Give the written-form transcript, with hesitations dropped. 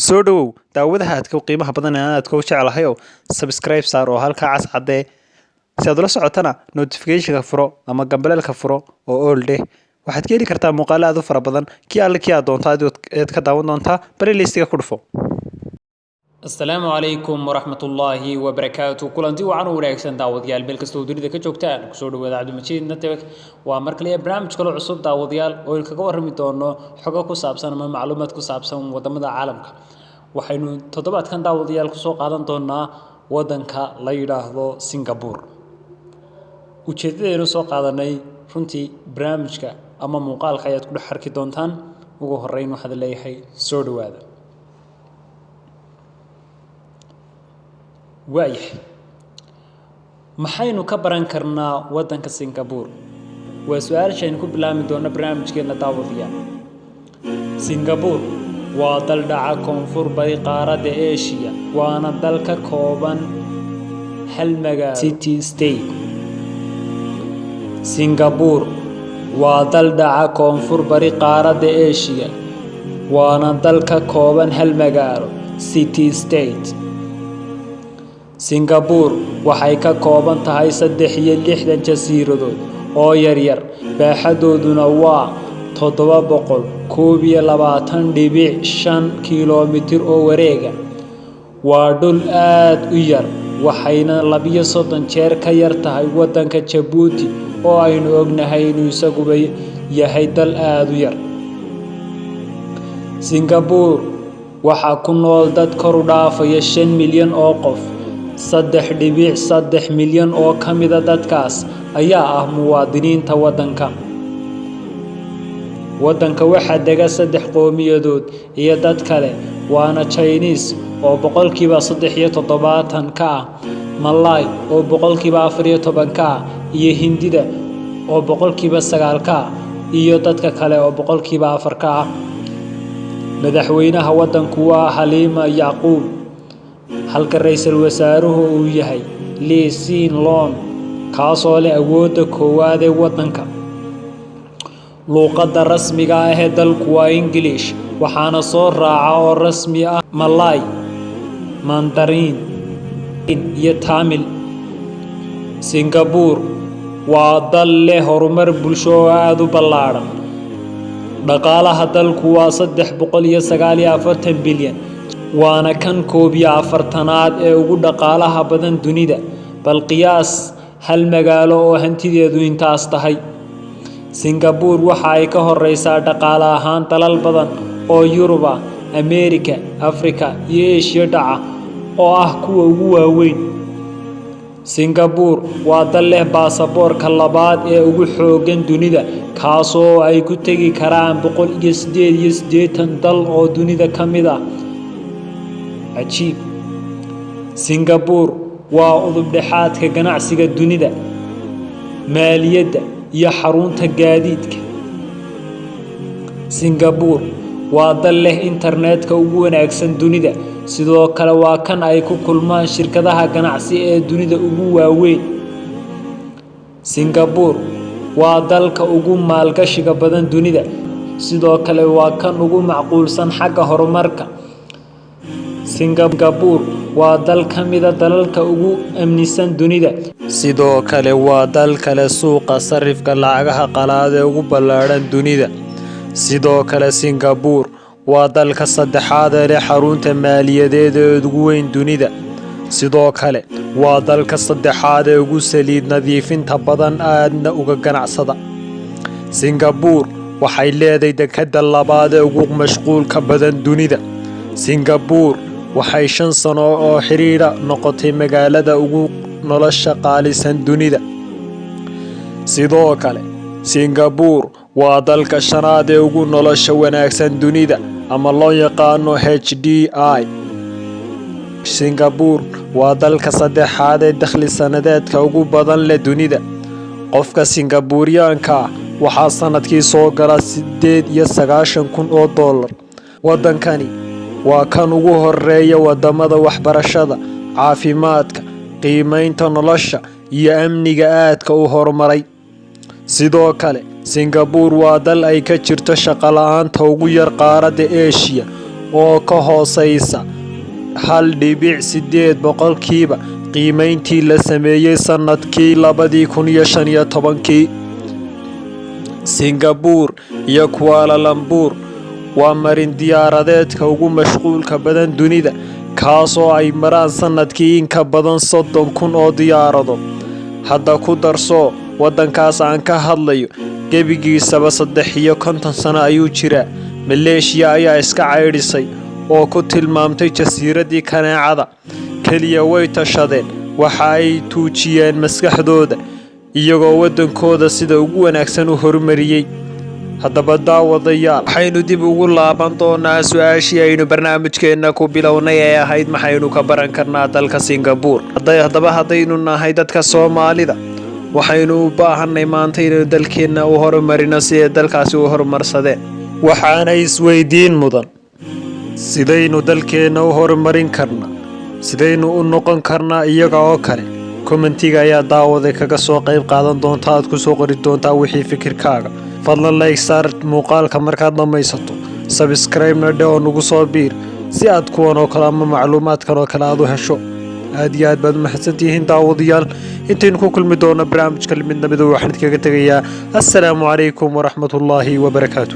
soo dhawow daawadaha aadka u qiimaha badan ee aadka u jecelahay oo subscribe saar oo halka cas cadee si aad ula socotana notification-ka furo ama gambaleelka furo oo all day waxaad ka heli kartaa muuqaalo aad u fara badan kii aad doonto aad ka daawan doontaa playlist-ka ku dhufo. السلام عليكم ورحمة الله وبركاته كلنتي وعن wanaagsan daawadayaal meel kasta oo dunida ka joogtaan ku soo dhawaada Cabdimajid Network waa markale barnaamij kale cusub daawadayaal oo kaga warrami doono xogo ku saabsan ama macluumaad ku saabsan wadamada caalamka waxaynu toddobaadkan daawadayaal ku soo qaadan doonaa wadanka la yiraahdo Singapore ujeedadeenu soo qaadanay runtii barnaamijka ama muuqaalka ayaad ku dhex arki doontaan ugu horeyn waxaad leeyahay soo dhawaada waayahay maxaynu ka baran karnaa wadanka Singapore waa su'aashaan ku bilaami doona barnaamijkeena daawadayaal Singapore waa dal dhaca koonfur bari qaaradda Asia waana dal ka kooban hal magaalo city state Singapore waa dal dhaca koonfur bari qaaradda Asia waana dal ka kooban hal magaalo city state Singapore waxay ka kooban tahay 63 jasiiradood oo yar yar baaxadooduna waa 721.5 kiiloomitir oo wareega waa dhul aad u yar waxayna 32 jeer ka yar tahay wadanka Djibouti oo aynu ognahay inuu isaguba yahay dal aad u yar Singapore waxa ku nool dad kor u dhaafaya 5 milyan oo qof 3.3 milyan oo kamida dadkaas ayaa ah muwaadiniinta wadanka waxa dega 3 qowmiyadood iyo dad kale waana Chinese oo 73% ka ah Malay oo 14% ka ah iyo Hindida oo 9% ka ah iyo dadka kale oo 4% ka ah madaxweynaha wadanku waa Halima Yacquub halka ra'iisul wasaaruhu uu yahay Lee Hsien Loong kaasoo leh awoodda koowaad ee wadanka luqadda rasmiga ah ee dalku waa English waxaana soo raaca oo rasmi ah Malay Mandarin iyo Tamil Singapore waa dal leh horumar bulsho oo aad u ballaaran dhaqaalaha dalku waa 349 bilyan waana kan 41aad ee ugu dhaqaalaha badan dunida bal qiyaas hal magaalo oo hantideedu intaas tahay Singapore waxa ay ka horeysaa dhaqaale ahaan dalal badan oo Yurub, Ameerika, Afrika iyo Asia dhaca oo ah kuwa ugu waaweyn Singapore waa dal leh baasaboorka labaad ee ugu xooggan dunida kaasoo ay ku tagi karaan 188 dal oo dunida kamid ah ajiib Singapore waa udub dhexaadka ganacsiga dunida maaliyadda iyo xarunta gaadiidka Singapore waa dal leh internetka ugu wanaagsan dunida sidoo kale waa kan ay ku kulmaan shirkadaha ganacsi ee dunida ugu waaweyn Singapore waa dalka ugu maalgashiga badan dunida sidoo kale waa kan ugu macquulsan xagga horumarka Singapore waa dal kamida dalalka ugu amnisan dunida sidoo kale waa dal kale suuqa sarifka lacagaha qalaad ee ugu ballaaran dunida sidoo kale Singapore waa dalka saddexaad ee xarunta maaliyadeed ee ugu weyn dunida sidoo kale waa dalka saddexaad ee ugu saliid nadiifinta badan aadna uga ganacsada Singapore waxay leedahay dekadda labaad ee ugu mashquulka badan dunida Singapore waxay 5 sano oo xiriir noqotay magaalada ugu nolosha qaalisan dunida sidoo kale Singapore waa dalka shanaad ee ugu nolosha wanaagsan dunida ama loo yaqaan HDI Singapore waa dalka saddexaad ee dakhli sanadeedka ugu badan leh dunida qofka Singaporeanka waxa sanadkii soo gala $98,000 wadankani waa kan ugu horeeya wadamada waxbarashada caafimaadka qiimeynta nolosha iyo amniga aadka u horumaray sidoo kale Singapore waa dal ay ka jirto shaqo la'aanta ugu yar qaaradda Asia oo ka hooseysa 1.8 boqolkiiba qiimayntii la sameeyey sanadkii 2015. Singapore iyo Kuala Lumpur waa marin diyaaradeedka ugu mashquulka badan dunida, kaasoo ay maraan sanadkii in ka badan 30,000 oo diyaarado. Hadda ku darso waddankaas aan ka hadlayo gebigiisaba 53 sano ayuu jiraa. Malaysia ayaa iska caydhisay oo ku tilmaamtay jasiiradii kaneecada. Keliya way tashadeen, waxa ay tuujiyeen maskaxdooda iyagoo waddankooda sida ugu wanaagsan u horumariyey. haddaba daawadayaal, waxaynu dib ugu laaban doonaa su-aashii aynu barnaamijkeenna ku bilownay ee ahayd maxaynu ka baran karnaa dalka Singapore. haddaynu nahay dadka Soomaalida, waxaynu u baahanay maanta inaynu dalkeenna u horumarino si ay dalkaasi u horumarsadeen. waxaana isweydiin mudan, sidaynu dalkeenna u horumarin karnaa? sidaynu u noqon karnaa iyaga oo kale? kommentiga ayaa daawaday kaga soo qayb qaadan doonta, aad ku soo qori doontaa wixii fikirkaaga. fadlan like saar muuqaalka markaad dhammaysato, subscribe-na dhe oo nagu soo biir si aad kuwan oo kale ama macluumaadkan oo kale aad u hesho. aad iyo aad baad mahadsantihiin daawadayaal. intaynu ku kulmi doono barnaamijka mid nabada waxaan idinkaga tegayaa assalaamu calaykum waraxmatullaahi wabarakaatu.